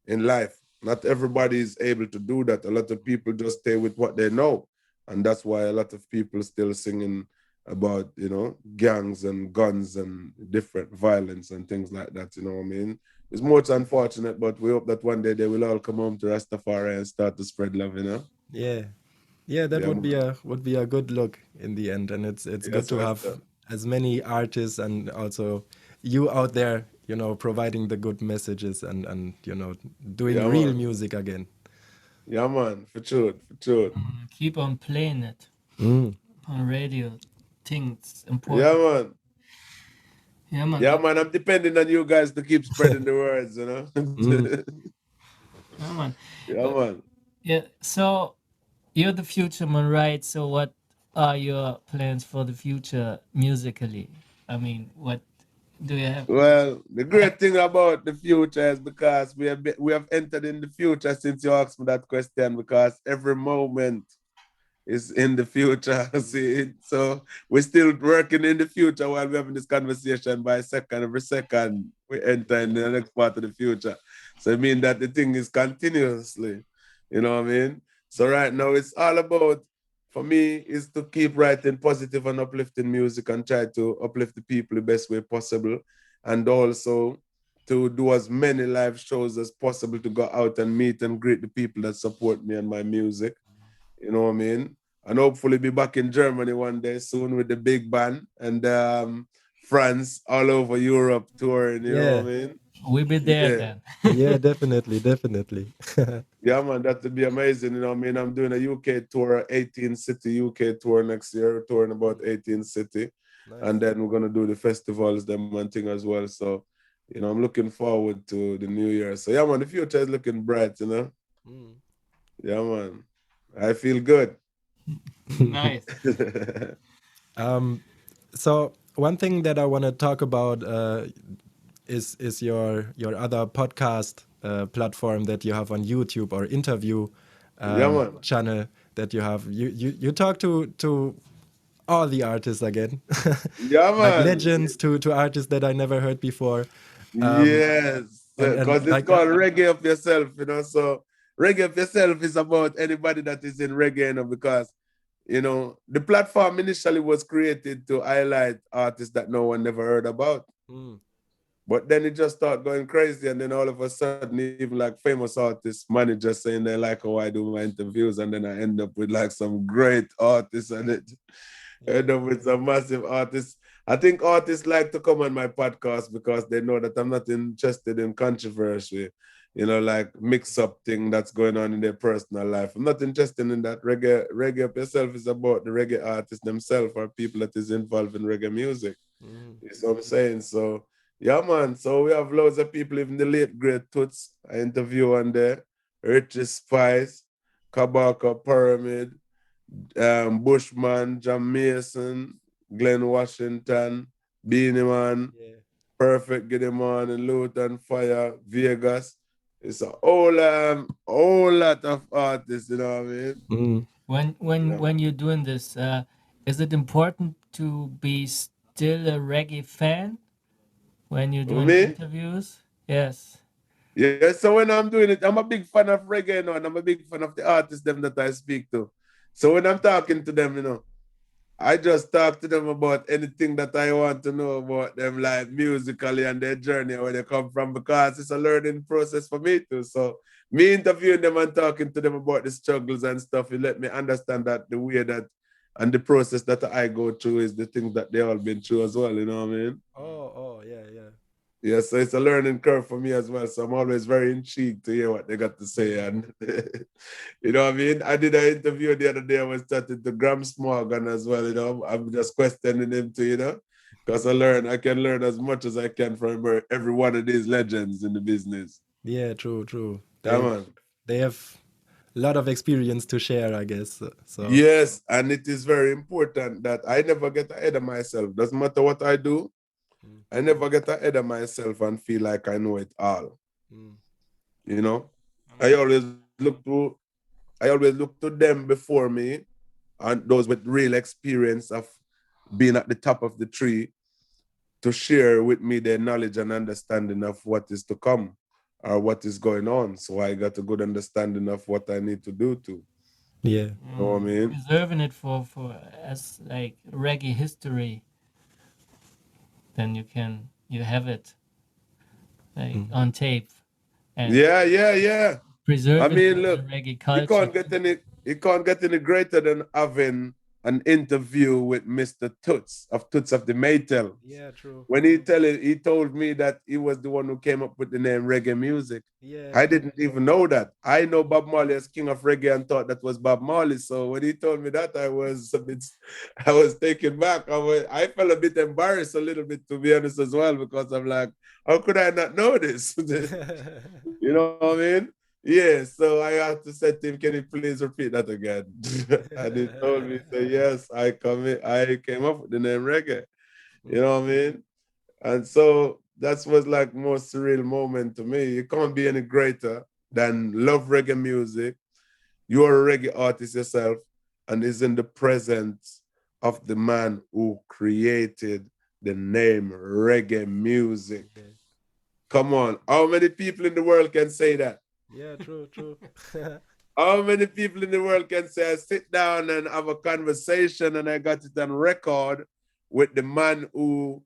in life. Not everybody is able to do that. A lot of people just stay with what they know. And that's why a lot of people still singing about, you know, gangs and guns and different violence and things like that, you know what I mean? It's much unfortunate, but we hope that one day they will all come home to Rastafari and start to spread love, you know? Yeah. Yeah, that would be a good look in the end. And it's good to have as many artists and also you out there, you know, providing the good messages and you know, doing real music again. Yeah, man, for sure. Keep on playing it on radio. Things important. Yeah, man. Yeah, man. Yeah, man, I'm depending on you guys to keep spreading the words, you know? Yeah, man. Yeah, man. Yeah, so you're the future man, right? So what are your plans for the future musically? I mean, what do you have? Well, the great thing about the future is because we have entered in the future since you asked me that question, because every moment is in the future. See, so we're still working in the future while we're having this conversation. By second, every second we enter in the next part of the future. So I mean that the thing is continuously, you know what I mean? So right now it's all about, for me, is to keep writing positive and uplifting music and try to uplift the people the best way possible, and also to do as many live shows as possible, to go out and meet and greet the people that support me and my music. You know what I mean? And hopefully be back in Germany one day soon with the big band, and France, all over Europe touring, you know Yeah, what I mean? We'll be there Yeah. then. yeah, definitely, definitely. Yeah, man, that would be amazing. You know what I mean? I'm doing a UK tour, 18 city UK tour next year, touring about 18 city. And Nice. then we're gonna do the festivals, them and thing as well. So, you know, I'm looking forward to the new year. So yeah, man, the future is looking bright, you know? Mm. Yeah, man. I feel good. Nice. So one thing that I want to talk about is your other podcast platform that you have on YouTube, or interview Yeah, man. channel that you have. You talk to all the artists again, Yeah, like man. legends to artists that I never heard before, Yes, and because it's like called Reggae of Yourself, you know. So Reggae of Yourself is about anybody that is in reggae, you know, because, you know, the platform initially was created to highlight artists that no one never heard about. mm, But then it just started going crazy, and then all of a sudden, even like famous artists, managers saying they like how I do my interviews, and then I end up with like some great artists, and it yeah, end up with some massive artists. I think artists like to come on my podcast because they know that I'm not interested in controversy, you know, like mix up thing that's going on in their personal life. I'm not interested in that. Reggae up yourself is about the reggae artists themselves, or people that is involved in reggae music. mm, You see what I'm saying? So yeah, man. So we have loads of people, even the late great Toots. I interview on there. Richie Spice, Kabaka Pyramid, Bushman, John Mason, Glenn Washington, Beanie Man, yeah. Perfect Get Him On, and Luton Fire, Vegas. It's a whole lot of artists, you know what I mean? Mm. Yeah. When you're doing this, is it important to be still a reggae fan when you're doing Me? interviews? Yes. Yeah, so when I'm doing it, I'm a big fan of reggae, you know, and I'm a big fan of the artists them that I speak to. So when I'm talking to them, you know, I just talk to them about anything that I want to know about them, like musically and their journey, where they come from, because it's a learning process for me too. So me interviewing them and talking to them about the struggles and stuff, it let me understand that the way that and the process that I go through is the things that they all been through as well, you know what I mean? Oh, yeah, yeah. Yeah, so it's a learning curve for me as well. So I'm always very intrigued to hear what they got to say. And you know what I mean? I did an interview the other day. I was chatting to Graham Morgan as well, you know. I'm just questioning him too, you know, because I can learn as much as I can from every one of these legends in the business. Yeah, true, true. Yeah, man. They have a lot of experience to share, I guess. So Yes, and it is very important that I never get ahead of myself. Doesn't matter what I do, mm, I never get ahead of myself and feel like I know it all. mm, You know, I Mm. always look to I always look to them before me, and those with real experience of being at the top of the tree, to share with me their knowledge and understanding of what is to come or what is going on. So I got a good understanding of what I need to do to. yeah. You know what I mean? Preserving it for as like reggae history, then you have it like Mm. on tape and Yeah, yeah, yeah. I preserve it mean, with the look, reggae you culture. can't get any greater than having an interview with Mr. Toots of the Maytals. Yeah, true. When he told me that he was the one who came up with the name reggae music. Yeah. I didn't even know that. I know Bob Marley as king of reggae and thought that was Bob Marley. So when he told me that, I was taken back. I felt a bit embarrassed a little bit, to be honest, as well, because I'm like, how could I not know this? You know what I mean? Yeah, so I had to say to him, can you please repeat that again? And he told me, say, yes, I came up with the name reggae. You know what I mean? And so that was like most surreal moment to me. You can't be any greater than love reggae music. You're a reggae artist yourself, and is in the presence of the man who created the name reggae music. Yeah. Come on, how many people in the world can say that? Yeah, true, true. How many people in the world can say I sit down and have a conversation and I got it on record with the man who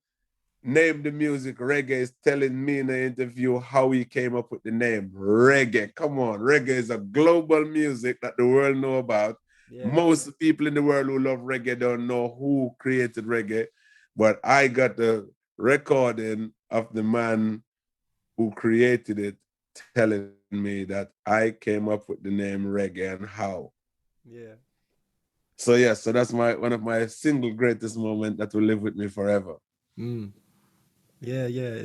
named the music reggae is telling me in an interview how he came up with the name reggae. Come on, reggae is a global music that the world know about. Yeah. Most people in the world who love reggae don't know who created reggae, but I got the recording of the man who created it telling me that I came up with the name reggae and how. Yeah. So yeah, so that's one of my single greatest moments that will live with me forever. Mm. Yeah, yeah.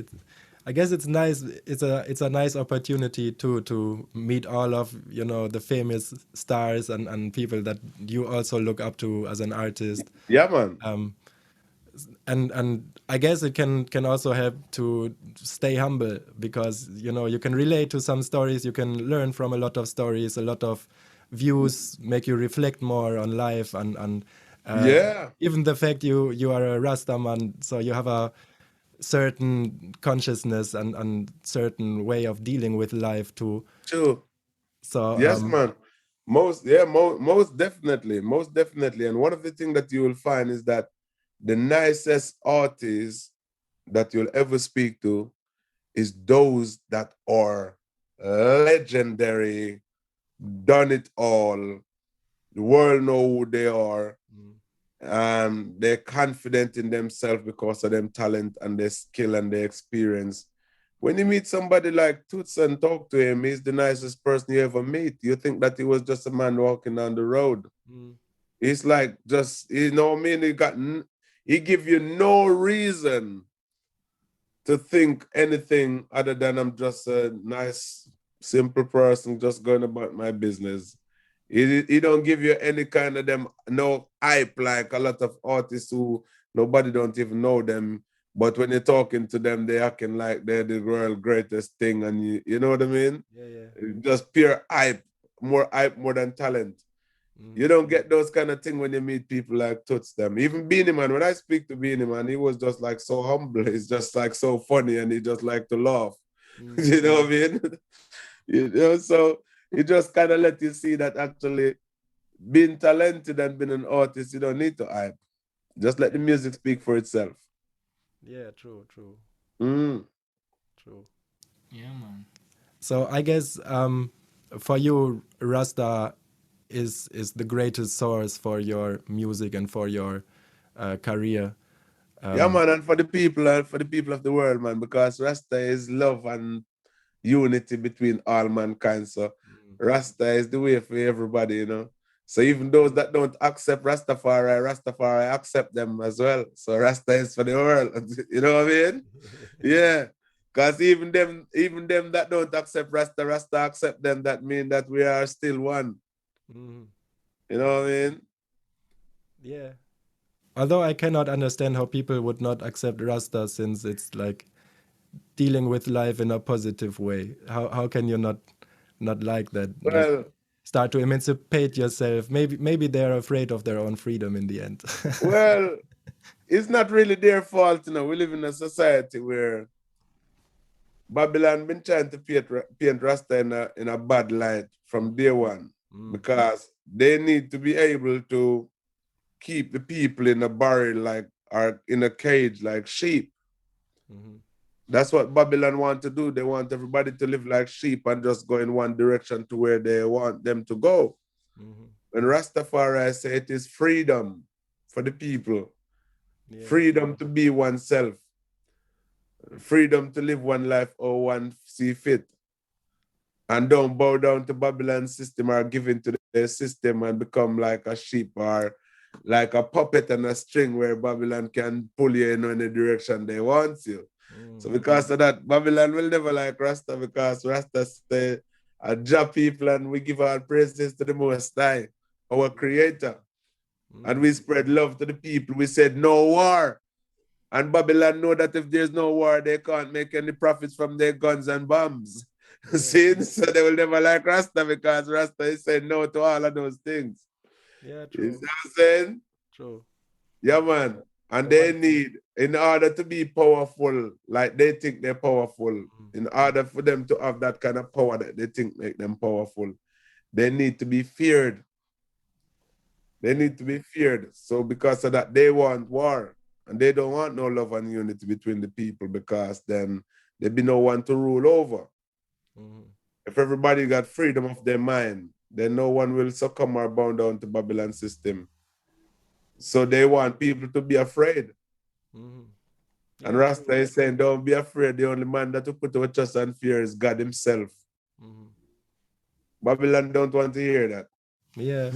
I guess it's nice. It's a nice opportunity to meet all of the famous stars and people that you also look up to as an artist. Yeah, man. And I guess it can also help to stay humble because you can relate to some stories. You can learn from a lot of stories. A lot of views make you reflect more on life and Yeah. even the fact you are a Rasta man, so you have a certain consciousness and certain way of dealing with life too. True. So Yes, man. Most definitely, most definitely. And one of the things that you will find is that the nicest artists that you'll ever speak to is those that are legendary, done it all. The world know who they are. They're confident in themselves because of them talent and their skill and their experience. When you meet somebody like Toots and talk to him, he's the nicest person you ever meet. You think that he was just a man walking down the road. He's like just, what I mean? He give you no reason to think anything other than I'm just a nice, simple person just going about my business. He don't give you any kind of them no hype like a lot of artists who nobody don't even know them. But when you're talking to them, they acting like they're the world greatest thing, and you know what I mean? yeah, yeah. Just pure hype more than talent. You don't get those kind of thing when you meet people like Toots them. Even Beanie Man, when I speak to Beanie Man, he was just like so humble. He's just like so funny and he just like to laugh. You know what I mean? So he just kind of let you see that actually being talented and being an artist, you don't need to hype. Just let the music speak for itself. Yeah, true, true, Mm. true. Yeah, man. So I guess for you, Rasta is the greatest source for your music and for your career. Yeah, man, and for the people of the world, man, because Rasta is love and unity between all mankind. So Rasta is the way for everybody, So even those that don't accept Rastafari accept them as well. So Rasta is for the world. You know what I mean? Yeah. Because even them that don't accept Rasta accept them. That mean that we are still one. You know what I mean? Yeah. Although I cannot understand how people would not accept Rasta since it's like dealing with life in a positive way. How can you not like that? Like Well, start to emancipate yourself. Maybe they're afraid of their own freedom in the end. well, it's not really their fault, We live in a society where Babylon been trying to paint Rasta in a bad light from day one because they need to be able to keep the people in a barrel or in a cage like sheep. That's what Babylon want to do. They want everybody to live like sheep and just go in one direction to where they want them to go. When Rastafari say it is freedom for the people, freedom to be oneself, freedom to live one life or one see fit, and don't bow down to Babylon system or give in to their system and become like a sheep or like a puppet and a string where Babylon can pull you in any direction they want you. So because of that, Babylon will never like Rasta because Rasta say, a job people and we give our praises to the Most High, our creator. And we spread love to the people. We said no war. And Babylon know that if there's no war, they can't make any profits from their guns and bombs. Yeah. See? So they will never like Rasta because Rasta is saying no to all of those things. Yeah, You true. see what I'm saying? True. Yeah, man. And So they what? need, in order to be powerful, like they think they're powerful, in order for them to have that kind of power that they think make them powerful, they need to be feared. They need to be feared. So because of that, they want war. And they don't want no love and unity between the people because then there be no one to rule over. If everybody got freedom of their mind, then no one will succumb or bow down to Babylon system. So they want people to be afraid. Yeah, And Rasta is saying, don't be afraid. The only man that will put our trust and fear is God himself. Babylon don't want to hear that. yeah.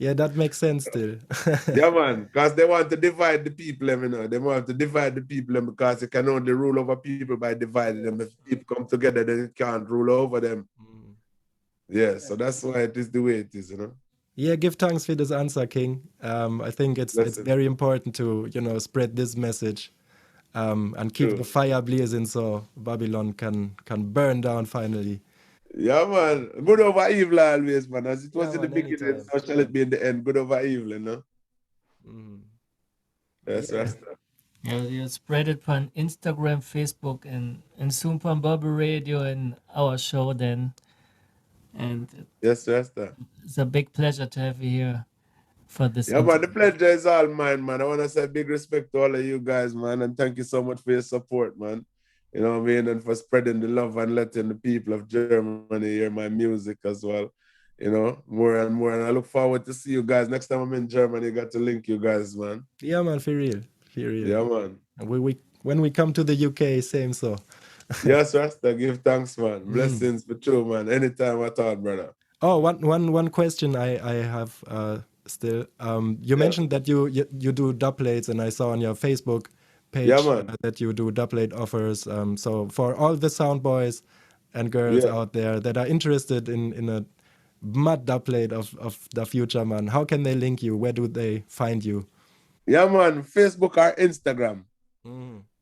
Yeah, that makes sense still. Yeah, man, because they want to divide the people, you know. They want to divide the people because they can only rule over people by dividing them. If people come together, then you can't rule over them. Yeah, so that's why it is the way it is, you know. Yeah, give thanks for this answer, King. I think it's very important to, you know, spread this message and keep the fire blazing so Babylon can burn down finally. Yeah, man. Good over evil always, man. As it was Yeah, in the man, beginning, anytime. so shall it be in the end. Good over evil, you know. That's Yeah. Rasta. Yeah, you spread it on Instagram, Facebook, and soon on Bubble Radio and our show then. And Yes, Rasta. it's a big pleasure to have you here for this. Yeah, man, the pleasure is all mine, man. I want to say big respect to all of you guys, man, and thank you so much for your support, man. You know what I mean? And for spreading the love and letting the people of Germany hear my music as well. You know, more and more. And I look forward to see you guys. Next time I'm in Germany, got to link you guys, man. Yeah, man, for real. For real. Yeah, man. And when we come to the UK, same so. Yes, Rasta, give thanks, man. Blessings for true, man. Anytime at all, brother. Oh, one question I have still. You mentioned that you do dub plates, and I saw on your Facebook page that you do dub plate offers. So for all the sound boys and girls out there that are interested in a mad dub plate of the Fuchaman, how can they link you? Where do they find you? Yeah, man. Facebook or Instagram.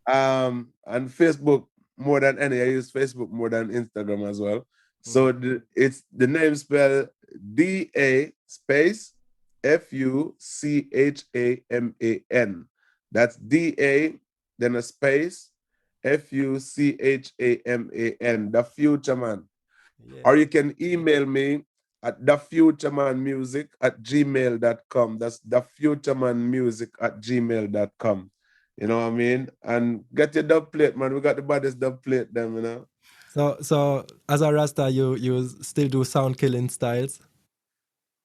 And Facebook more than any. I use Facebook more than Instagram as well. So it's the name spell DA space FUCHAMAN. That's DA, then a space FUCHAMAN, the Fuchaman. Yeah. Or you can email me at thefuchamanmusic@gmail.com. That's thefuchamanmusic@gmail.com. You know what I mean? And get your dub plate, man. We got the baddest dub plate, them, you know. So as a Rasta, you still do sound killing styles?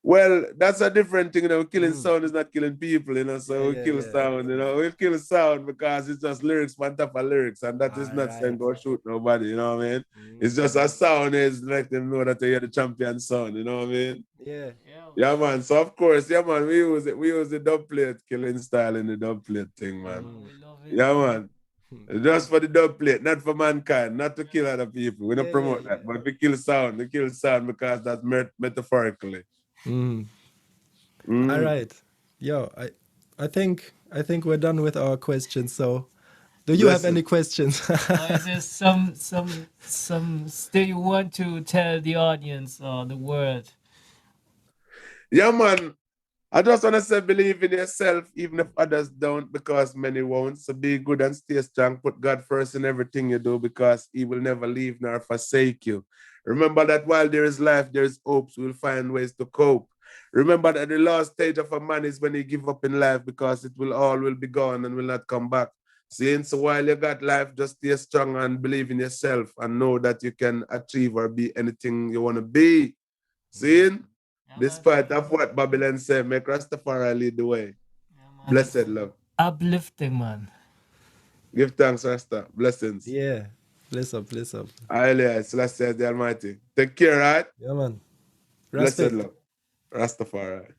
Well, that's a different thing, you know. Killing sound is not killing people, you know. So we kill sound, you know. We kill sound because it's just lyrics on top of lyrics, and that is not saying go shoot nobody, you know what I mean? It's just a sound is like them know that you're the champion sound, you know what I mean? Yeah, man. So of course, yeah, man, we use the dub plate killing style in the dub plate thing, man. We love it. Yeah, man. Just for the dub plate, not for mankind, not to kill other people. We don't promote that, but we kill sound because that's metaphorically. All right. Yo, I think we're done with our questions. So do you have any questions? Or is there some still you want to tell the audience or the world? Yeah, man. I just want to say believe in yourself, even if others don't, because many won't. So be good and stay strong. Put God first in everything you do, because he will never leave nor forsake you. Remember that while there is life, there is hope. So we'll find ways to cope. Remember that the last stage of a man is when he give up in life, because it will all will be gone and will not come back. See, so while you got life, just stay strong and believe in yourself and know that you can achieve or be anything you want to be. See? Despite of what Babylon said, make Rastafari lead the way. Blessed love. Uplifting, man. Give thanks, Rasta. Blessings. Yeah. Bless up, bless up. Hallelujah. Celestial the Almighty. Take care, right? Yeah, man. Blessed love. Rastafari.